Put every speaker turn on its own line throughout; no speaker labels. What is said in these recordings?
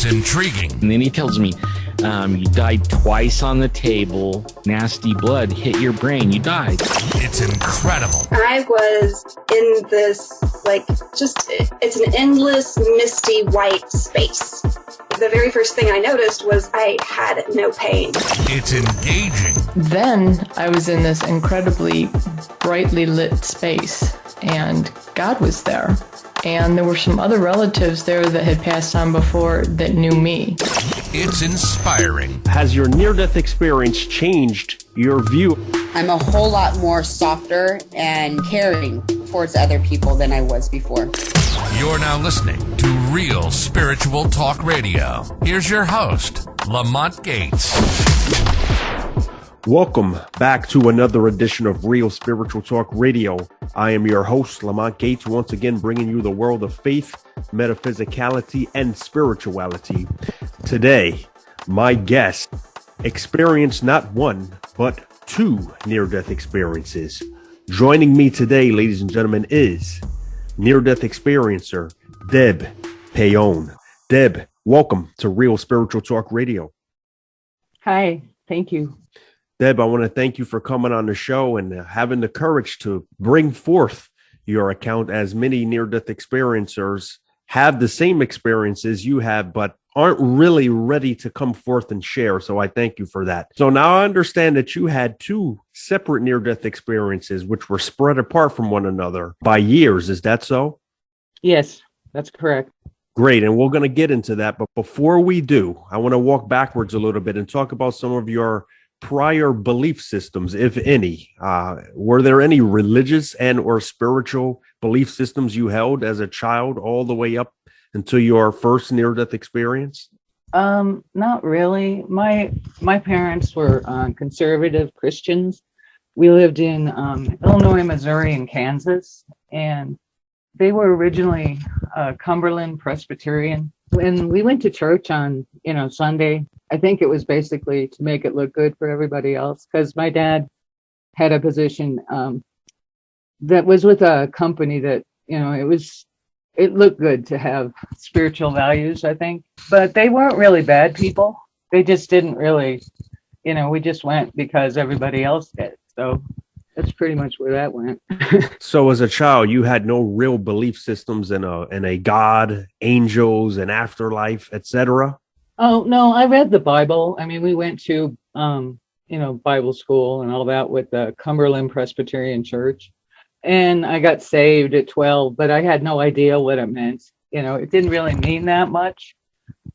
It's intriguing.
And then he tells me, you died twice on the table. Nasty blood hit your brain. You died.
It's incredible.
I was in this, it's an endless, misty white space. The very first thing I noticed was I had no pain.
It's engaging.
Then I was in this incredibly brightly lit space, and God was there. And there were some other relatives there that had passed on before that knew me.
It's inspiring.
Has your near-death experience changed your view?
I'm a whole lot more softer and caring towards other people than I was before.
You're now listening to Real Spiritual Talk Radio. Here's your host, Lamont Gates.
Welcome back to another edition of Real Spiritual Talk Radio. I am your host, Lamont Gates, once again bringing you the world of faith, metaphysicality, and spirituality. Today, my guest experienced not one, but two near-death experiences. Joining me today, ladies and gentlemen, is near-death experiencer Deb Paone. Deb, welcome to Real Spiritual Talk Radio.
Hi, thank you.
Deb, I want to thank you for coming on the show and having the courage to bring forth your account, as many near-death experiencers have the same experiences you have, but aren't really ready to come forth and share. So I thank you for that. So now I understand that you had two separate near-death experiences, which were spread apart from one another by years. Is that so?
Yes, that's correct.
Great. And we're going to get into that. But before we do, I want to walk backwards a little bit and talk about some of your prior belief systems, if any. Were there any religious and or spiritual belief systems you held as a child all the way up until your first near-death experience?
Not really. My parents were conservative Christians. We lived in Illinois, Missouri, and Kansas, and they were originally Cumberland Presbyterian. When we went to church on Sunday, I think it was basically to make it look good for everybody else, because my dad had a position that was with a company that, it looked good to have spiritual values, I think. But they weren't really bad people. They just didn't really, we just went because everybody else did. So that's pretty much where that went.
So as a child, you had no real belief systems in a God, angels, and afterlife, etc.?
Oh, no, I read the Bible. I mean, we went to, Bible school and all that with the Cumberland Presbyterian Church. And I got saved at 12, but I had no idea what it meant. It didn't really mean that much.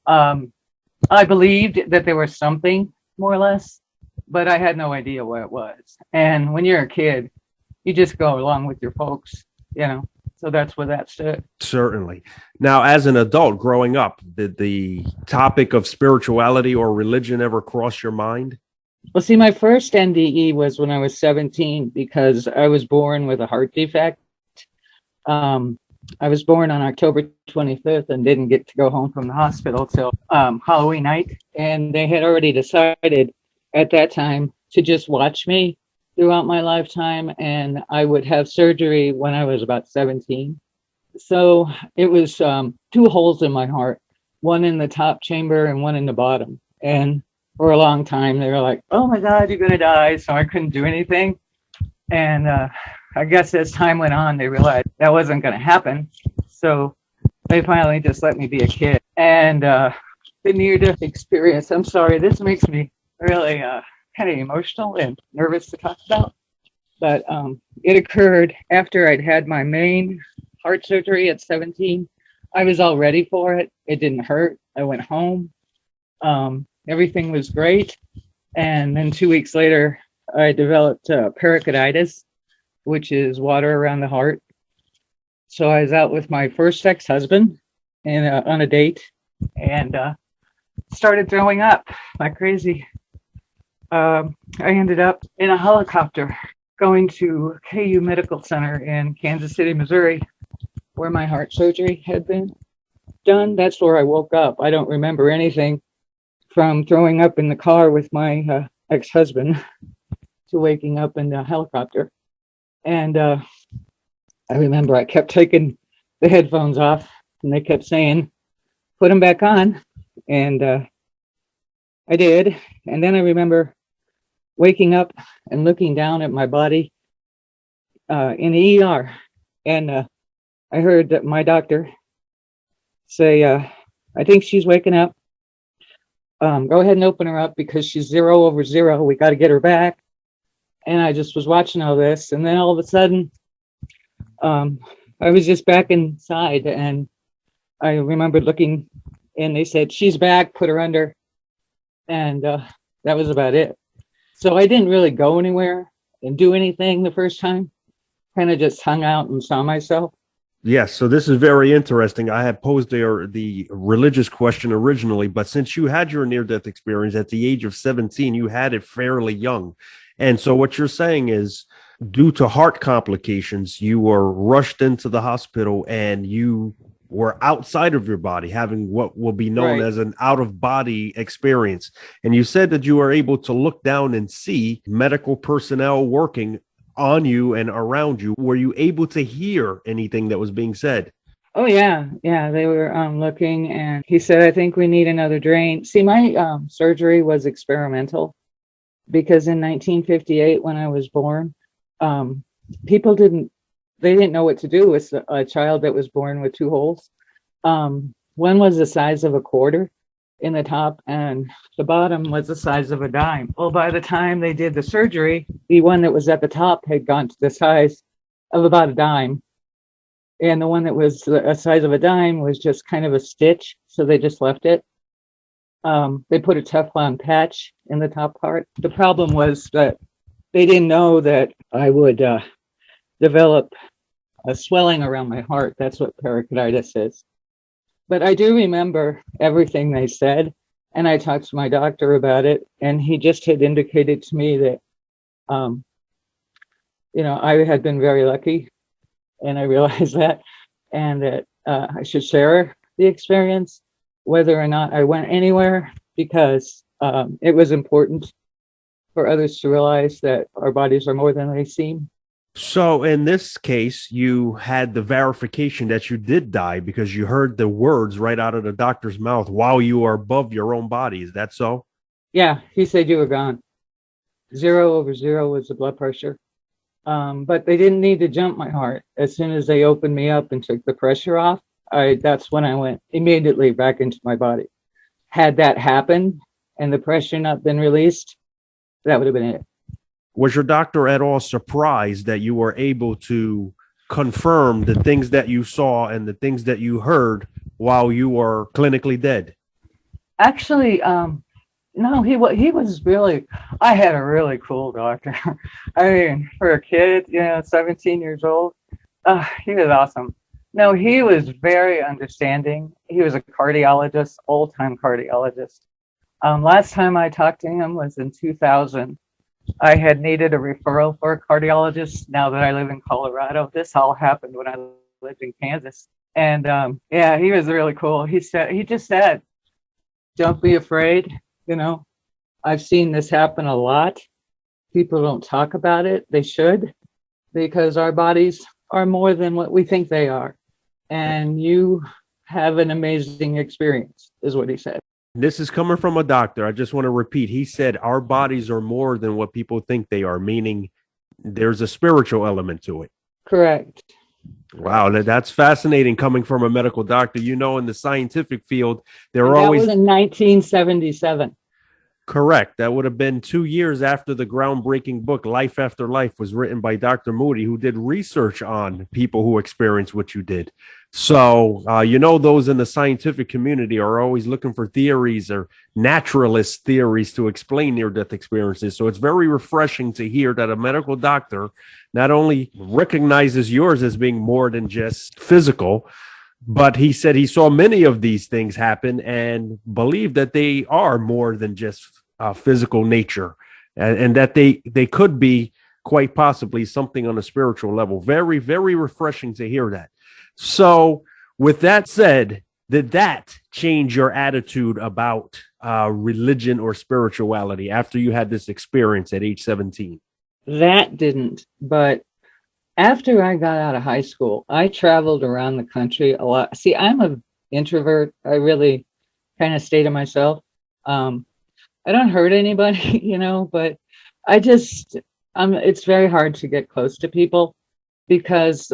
I believed that there was something, more or less, but I had no idea what it was. And when you're a kid, you just go along with your folks, So that's where that stood. Certainly.
Now, as an adult growing up, did the topic of spirituality or religion ever cross your mind?
Well, see, my first NDE was when I was 17 because I was born with a heart defect. I was born on October 25th and didn't get to go home from the hospital till Halloween night. And they had already decided at that time to just watch me throughout my lifetime, and I would have surgery when I was about 17. So it was 2 holes in my heart, one in the top chamber and one in the bottom. And for a long time, they were like, oh my God, you're going to die. So I couldn't do anything. And I guess as time went on, they realized that wasn't going to happen. So they finally just let me be a kid. And the near-death experience, I'm sorry, this makes me really kind of emotional and nervous to talk about, but it occurred after I'd had my main heart surgery at 17. I was all ready for it. It didn't hurt. I went home. Everything was great. And then 2 weeks later, I developed pericarditis, which is water around the heart. So I was out with my first ex-husband on a date and started throwing up like crazy. I ended up in a helicopter going to KU Medical Center in Kansas City, Missouri, where my heart surgery had been done. That's where I woke up. I don't remember anything from throwing up in the car with my ex-husband to waking up in the helicopter. And I remember I kept taking the headphones off and they kept saying, put them back on. And I did. And then I remember waking up and looking down at my body in the ER. And I heard that my doctor say, I think she's waking up. Go ahead and open her up because she's 0 over 0. We got to get her back. And I just was watching all this. And then all of a sudden, I was just back inside. And I remember looking, and they said, she's back, put her under. And that was about it. So I didn't really go anywhere and do anything the first time. Kind of just hung out and saw myself.
Yes, so this is very interesting. I had posed the religious question originally, but since you had your near-death experience at the age of 17, you had it fairly young. And so what you're saying is, due to heart complications, you were rushed into the hospital and you were outside of your body, having what will be known as an out-of-body experience. And you said that you were able to look down and see medical personnel working on you and around you. Were you able to hear anything that was being said?
Oh, yeah. Yeah, they were looking, and he said, I think we need another drain. See, my surgery was experimental because in 1958, when I was born, people didn't know what to do with a child that was born with 2 holes. One was the size of a quarter in the top, and the bottom was the size of a dime. Well, by the time they did the surgery, the one that was at the top had gone to the size of about a dime. And the one that was the size of a dime was just kind of a stitch, so they just left it. They put a Teflon patch in the top part. The problem was that they didn't know that I would develop a swelling around my heart. That's what pericarditis is. But I do remember everything they said, and I talked to my doctor about it, and he just had indicated to me that, I had been very lucky, and I realized that, and that I should share the experience, whether or not I went anywhere, because it was important for others to realize that our bodies are more than they seem.
So in this case, you had the verification that you did die because you heard the words right out of the doctor's mouth while you are above your own body. Is that so?
Yeah, he said you were gone. 0 over 0 was the blood pressure. But they didn't need to jump my heart. As soon as they opened me up and took the pressure off, that's when I went immediately back into my body. Had that happened and the pressure not been released, that would have been it.
Was your doctor at all surprised that you were able to confirm the things that you saw and the things that you heard while you were clinically dead?
Actually, no, he was really, I had a really cool doctor. I mean, for a kid, 17 years old, he was awesome. No, he was very understanding. He was a cardiologist, old-time cardiologist. Last time I talked to him was in 2000. I had needed a referral for a cardiologist now that I live in Colorado. This all happened when I lived in Kansas. And he was really cool. He just said, don't be afraid. I've seen this happen a lot. People don't talk about it. They should, because our bodies are more than what we think they are. And you have an amazing experience, is what he said.
This is coming from a doctor. I just want to repeat. He said our bodies are more than what people think they are, meaning there's a spiritual element to it.
Correct.
Wow, that's fascinating coming from a medical doctor. In the scientific field,
that was in 1977.
Correct. That would have been 2 years after the groundbreaking book, Life After Life, was written by Dr. Moody, who did research on people who experienced what you did. So, those in the scientific community are always looking for theories or naturalist theories to explain near-death experiences. So it's very refreshing to hear that a medical doctor not only recognizes yours as being more than just physical, but he said he saw many of these things happen and believed that they are more than just physical nature, and that they could be quite possibly something on a spiritual level. Very, very refreshing to hear that. So with that said, did that change your attitude about religion or spirituality after you had this experience at age 17?
That didn't, but after I got out of high school, I traveled around the country a lot. See, I'm an introvert. I really kind of stay to myself. I don't hurt anybody, but I just, it's very hard to get close to people because,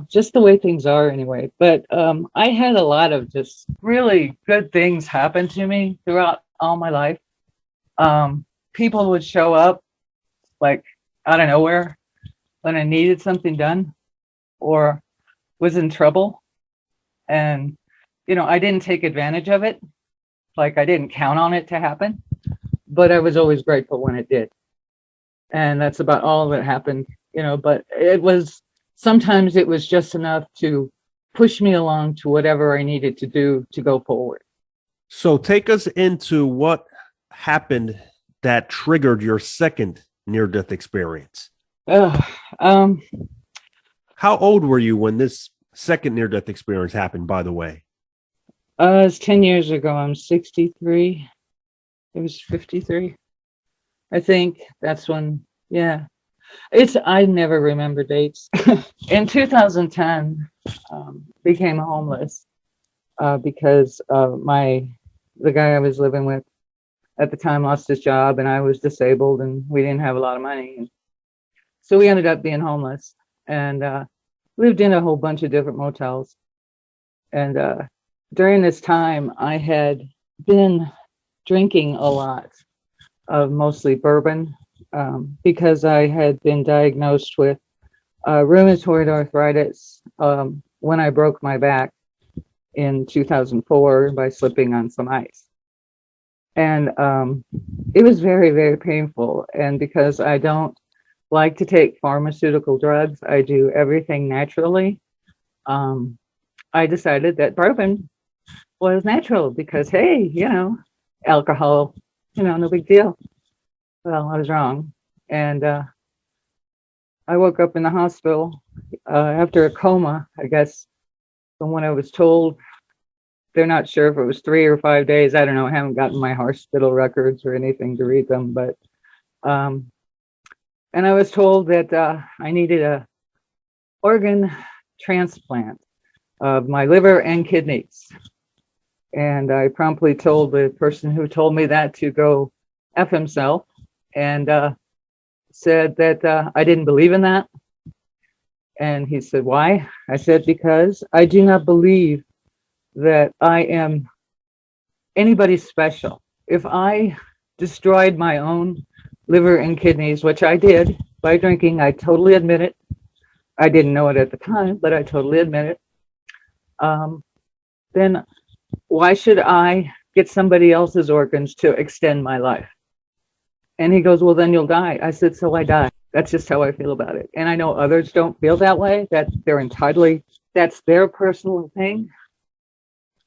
just the way things are anyway. But I had a lot of just really good things happen to me throughout all my life. People would show up like out of nowhere when I needed something done or was in trouble. And, I didn't take advantage of it. Like I didn't count on it to happen, but I was always grateful when it did. And that's about all that happened, but sometimes it was just enough to push me along to whatever I needed to do to go forward.
So take us into what happened that triggered your second near-death experience.
How
old were you when this second near-death experience happened, by the way?
It's 10 years ago. I'm 63. It was 53. I think that's when, yeah. I never remember dates. In 2010, became homeless because the guy I was living with at the time lost his job and I was disabled and we didn't have a lot of money. So we ended up being homeless and lived in a whole bunch of different motels. And during this time, I had been drinking a lot of mostly bourbon because I had been diagnosed with rheumatoid arthritis when I broke my back in 2004 by slipping on some ice. And it was very, very painful. And because I don't like to take pharmaceutical drugs, I do everything naturally. I decided that bourbon was natural because, hey, alcohol, no big deal. Well, I was wrong. And I woke up in the hospital after a coma, I guess, from when I was told. They're not sure if it was 3 or 5 days. I don't know. I haven't gotten my hospital records or anything to read them. But, and I was told that I needed a organ transplant of my liver and kidneys. And I promptly told the person who told me that to go F himself and said that I didn't believe in that. And he said, why? I said, because I do not believe that I am anybody special. If I destroyed my own liver and kidneys, which I did by drinking, I totally admit it. I didn't know it at the time, but I totally admit it. Then why should I get somebody else's organs to extend my life? And he goes, well, then you'll die. I said, so I die. That's just how I feel about it. And I know others don't feel that way, that they're entirely, that's their personal thing.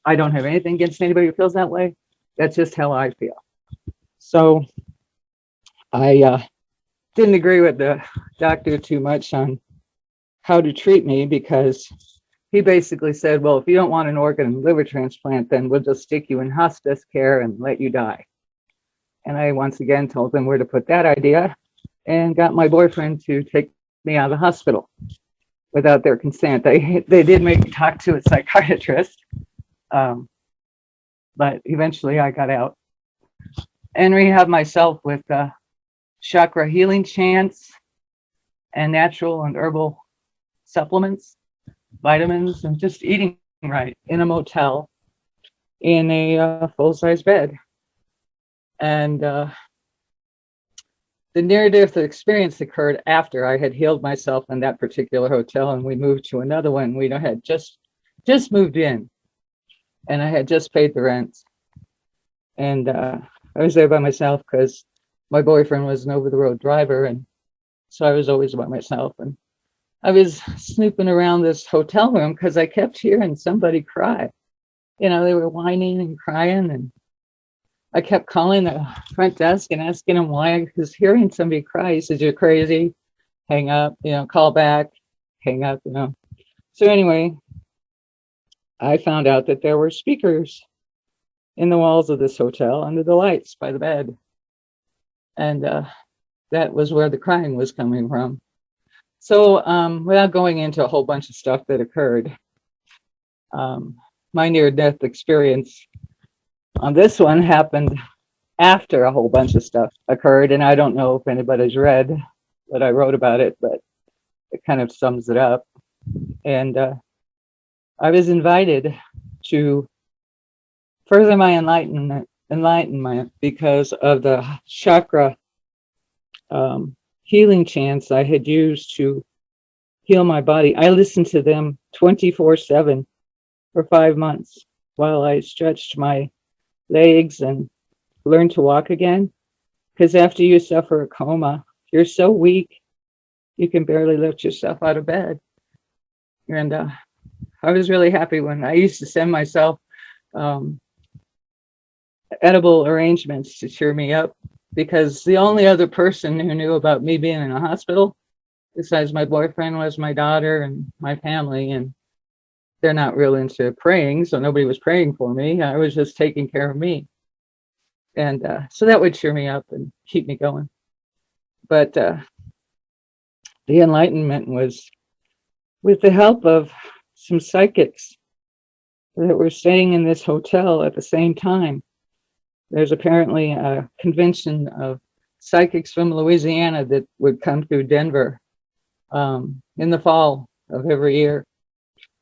I don't have anything against anybody who feels that way. That's just how I feel. So I didn't agree with the doctor too much on how to treat me because he basically said, well, if you don't want an organ and liver transplant, then we'll just stick you in hospice care and let you die. And I once again told them where to put that idea and got my boyfriend to take me out of the hospital without their consent. They did make me talk to a psychiatrist. But eventually I got out and rehab myself with chakra healing chants and natural and herbal supplements, vitamins, and just eating right in a motel in a full-size bed. And the near-death experience occurred after I had healed myself in that particular hotel, and we moved to another one. We had just moved in. And I had just paid the rent. And I was there by myself because my boyfriend was an over-the-road driver. And so I was always by myself. And I was snooping around this hotel room because I kept hearing somebody cry. They were whining and crying. And I kept calling the front desk and asking him why I was hearing somebody cry. He says, you're crazy. Hang up, call back, hang up, So anyway, I found out that there were speakers in the walls of this hotel under the lights by the bed. And that was where the crying was coming from. So without going into a whole bunch of stuff that occurred, my near-death experience on this one happened after a whole bunch of stuff occurred, and I don't know if anybody's read what I wrote about it, but it kind of sums it up. And I was invited to further my enlightenment because of the chakra healing chants I had used to heal my body. I listened to them 24/7 for 5 months while I stretched my legs and learned to walk again. Because after you suffer a coma, you're so weak, you can barely lift yourself out of bed. And I was really happy when I used to send myself edible arrangements to cheer me up, because the only other person who knew about me being in a hospital, besides my boyfriend, was my daughter and my family, and they're not real into praying, so nobody was praying for me. I was just taking care of me. And so that would cheer me up and keep me going. But the enlightenment was with the help of some psychics that were staying in this hotel at the same time. There's apparently a convention of psychics from Louisiana that would come through Denver in the fall of every year,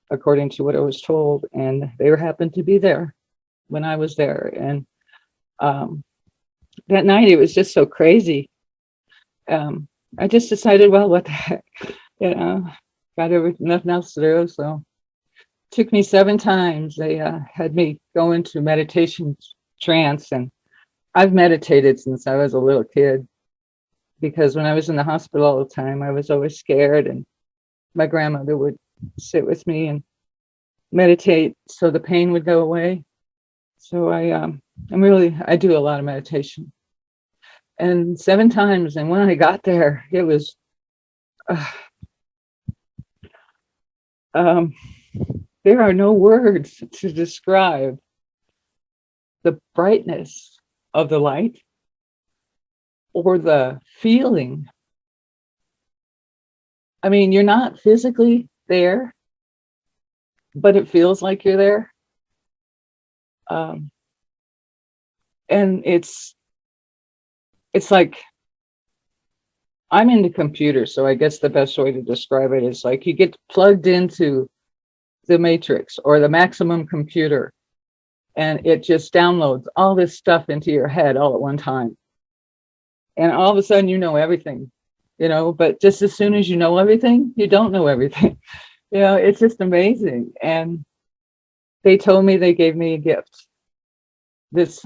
according to what I was told. And they happened to be there when I was there. And that night, it was just so crazy. I just decided, well, what the heck, got nothing else to do. So it took me 7 times. They had me go into meditation trance, and I've meditated since I was a little kid, because when I was in the hospital all the time, I was always scared, and my grandmother would sit with me and meditate so the pain would go away. So I do a lot of meditation. And 7 times, and when I got there, it was there are no words to describe the brightness of the light or the feeling. I mean, you're not physically there, but it feels like you're there. And it's like, I'm into computers, so I guess the best way to describe it is like you get plugged into the matrix or the maximum computer, and it just downloads all this stuff into your head all at one time. And all of a sudden, you know everything, but just as soon as you know everything, you don't know everything. It's just amazing. And they told me, they gave me a gift.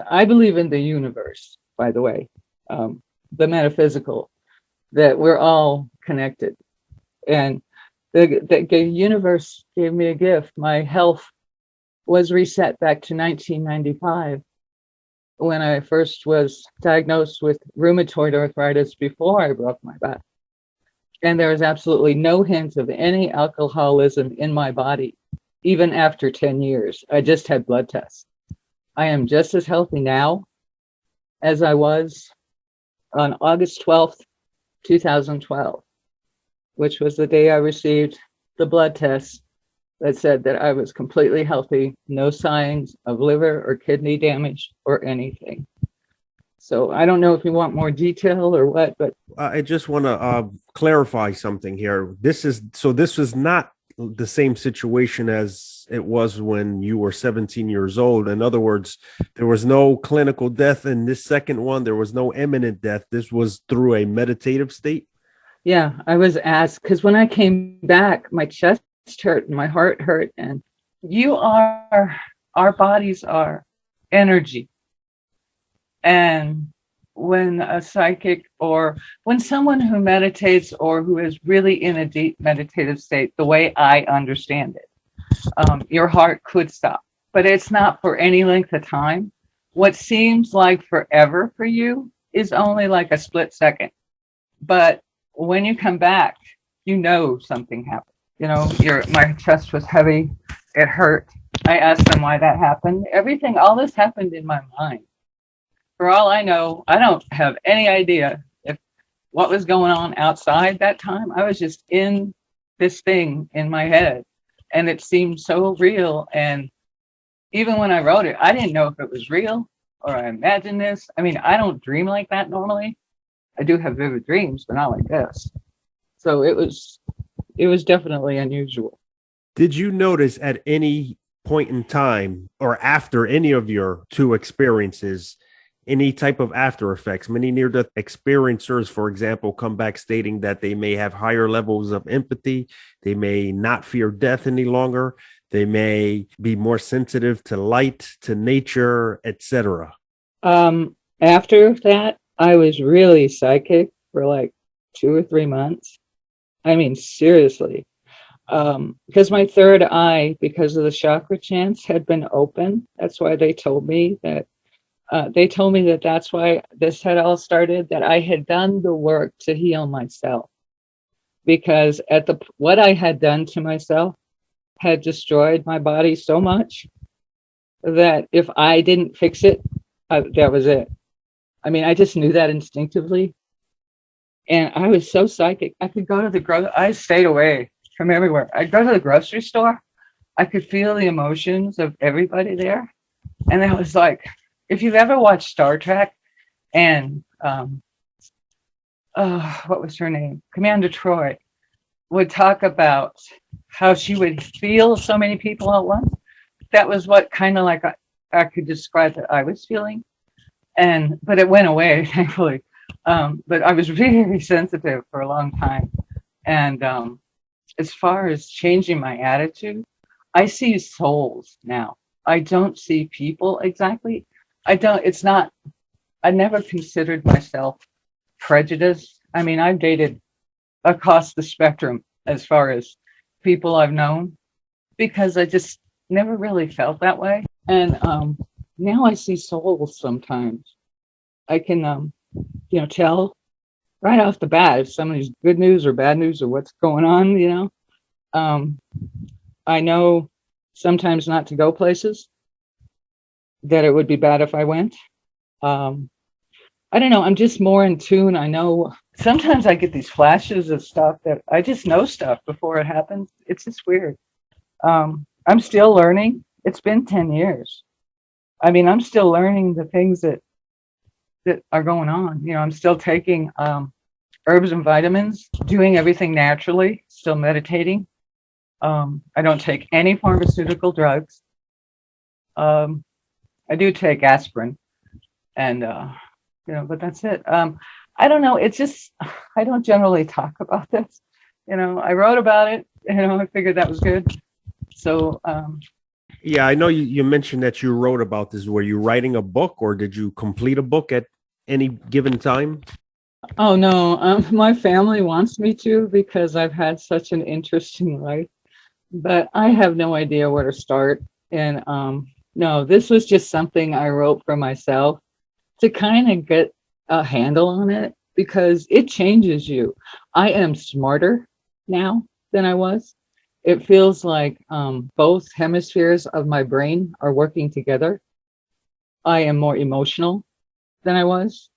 I believe in the universe, by the way, the metaphysical, that we're all connected. And the universe gave me a gift. My health was reset back to 1995, when I first was diagnosed with rheumatoid arthritis before I broke my back. And there was absolutely no hint of any alcoholism in my body, even after 10 years. I just had blood tests. I am just as healthy now as I was on August 12th, 2012, which was the day I received the blood test that said that I was completely healthy, no signs of liver or kidney damage or anything. So I don't know if you want more detail or what, but
I just want to clarify something here. This was not the same situation as it was when you were 17 years old. In other words, there was no clinical death in this second one. There was no imminent death. This was through a meditative state.
Yeah, I was asked, because when I came back, my chest hurt and my heart hurt. And our bodies are energy. And when a psychic, or when someone who meditates or who is really in a deep meditative state, the way I understand it, your heart could stop, but it's not for any length of time. What seems like forever for you is only like a split second. But when you come back, something happened. My chest was heavy. It hurt. I asked them why that happened. All this happened in my mind. For all I know, I don't have any idea what was going on outside that time. I was just in this thing in my head, and it seemed so real. And even when I wrote it, I didn't know if it was real or I imagined this. I mean, I don't dream like that normally. I do have vivid dreams, but not like this. So it was definitely unusual.
Did you notice at any point in time or after any of your two experiences any type of after effects? Many near-death experiencers, for example, come back stating that they may have higher levels of empathy. They may not fear death any longer. They may be more sensitive to light, to nature, etc.
After that, I was really psychic for like 2 or 3 months. I mean, seriously. Because my third eye, because of the chakra chants, had been open. That's why they told me that. That's why this had all started, that I had done the work to heal myself. Because what I had done to myself had destroyed my body so much that if I didn't fix it, that was it. I mean, I just knew that instinctively. And I was so psychic. I could go to I stayed away from everywhere. I'd go to the grocery store. I could feel the emotions of everybody there. And it was like, if you've ever watched Star Trek and what was her name? Commander Troy would talk about how she would feel so many people at once. That was what kind of like I could describe that I was feeling. But it went away, thankfully. But I was very sensitive for a long time. And as far as changing my attitude, I see souls now. I don't see people exactly. I never considered myself prejudiced. I mean, I've dated across the spectrum as far as people I've known because I just never really felt that way. And now I see souls sometimes. I can, tell right off the bat if somebody's good news or bad news or what's going on, I know sometimes not to go places, that it would be bad if I went. I don't know. I'm just more in tune. I know sometimes I get these flashes of stuff that I just know stuff before it happens. It's just weird. I'm still learning. It's been 10 years. I mean, I'm still learning the things that are going on. I'm still taking herbs and vitamins, doing everything naturally, still meditating. I don't take any pharmaceutical drugs. I do take aspirin and, but that's it. I don't know. It's just, I don't generally talk about this. I wrote about it, I figured that was good. So,
yeah, I know you mentioned that you wrote about this. Were you writing a book or did you complete a book at any given time?
Oh, no. My family wants me to because I've had such an interesting life, but I have no idea where to start. And no, this was just something I wrote for myself to kind of get a handle on it because it changes you. I am smarter now than I was. It feels like both hemispheres of my brain are working together. I am more emotional than I was.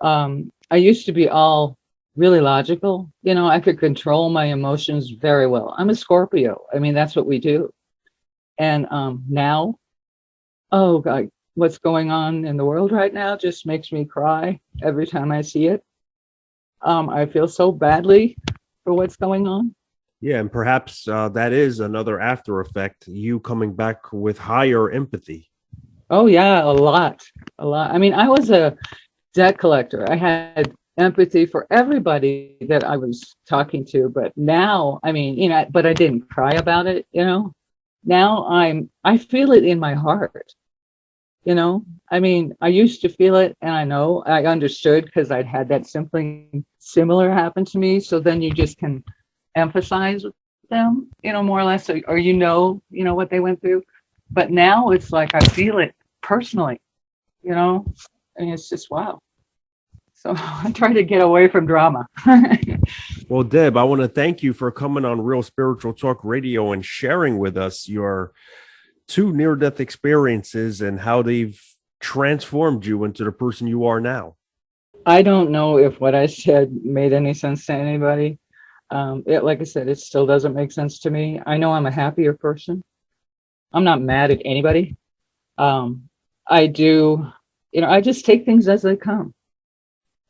I used to be all really logical. I could control my emotions very well. I'm a Scorpio. I mean, that's what we do. And now, oh God, what's going on in the world right now just makes me cry every time I see it. I feel so badly for what's going on.
Yeah, and perhaps that is another after effect, you coming back with higher empathy.
Oh, yeah, a lot. I mean, I was a debt collector. I had empathy for everybody that I was talking to. But now, I mean, but I didn't cry about it, Now I feel it in my heart. I mean, I used to feel it and I understood because I'd had that something similar happen to me. So then you just can emphasize with them, more or less, or what they went through. But now it's like I feel it personally, and it's just wow. So I try to get away from drama.
Well, Deb, I want to thank you for coming on Real Spiritual Talk Radio and sharing with us your two near-death experiences and how they've transformed you into the person you are now.
I don't know if what I said made any sense to anybody. Like I said, it still doesn't make sense to me. I know I'm a happier person. I'm not mad at anybody. I do, I just take things as they come.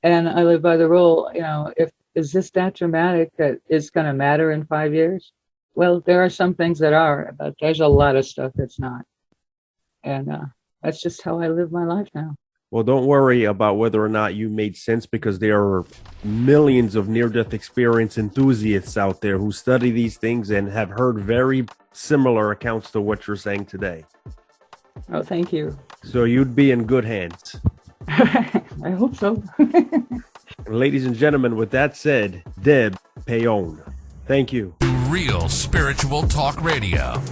And I live by the rule, is this that dramatic that it's going to matter in 5 years? Well, there are some things that are, but there's a lot of stuff that's not. And that's just how I live my life now.
Well, don't worry about whether or not you made sense, because there are millions of near-death experience enthusiasts out there who study these things and have heard very similar accounts to what you're saying today.
Oh, thank you.
So you'd be in good hands.
I hope so.
Ladies and gentlemen, with that said, Deb Paone. Thank you.
Real Spiritual Talk Radio.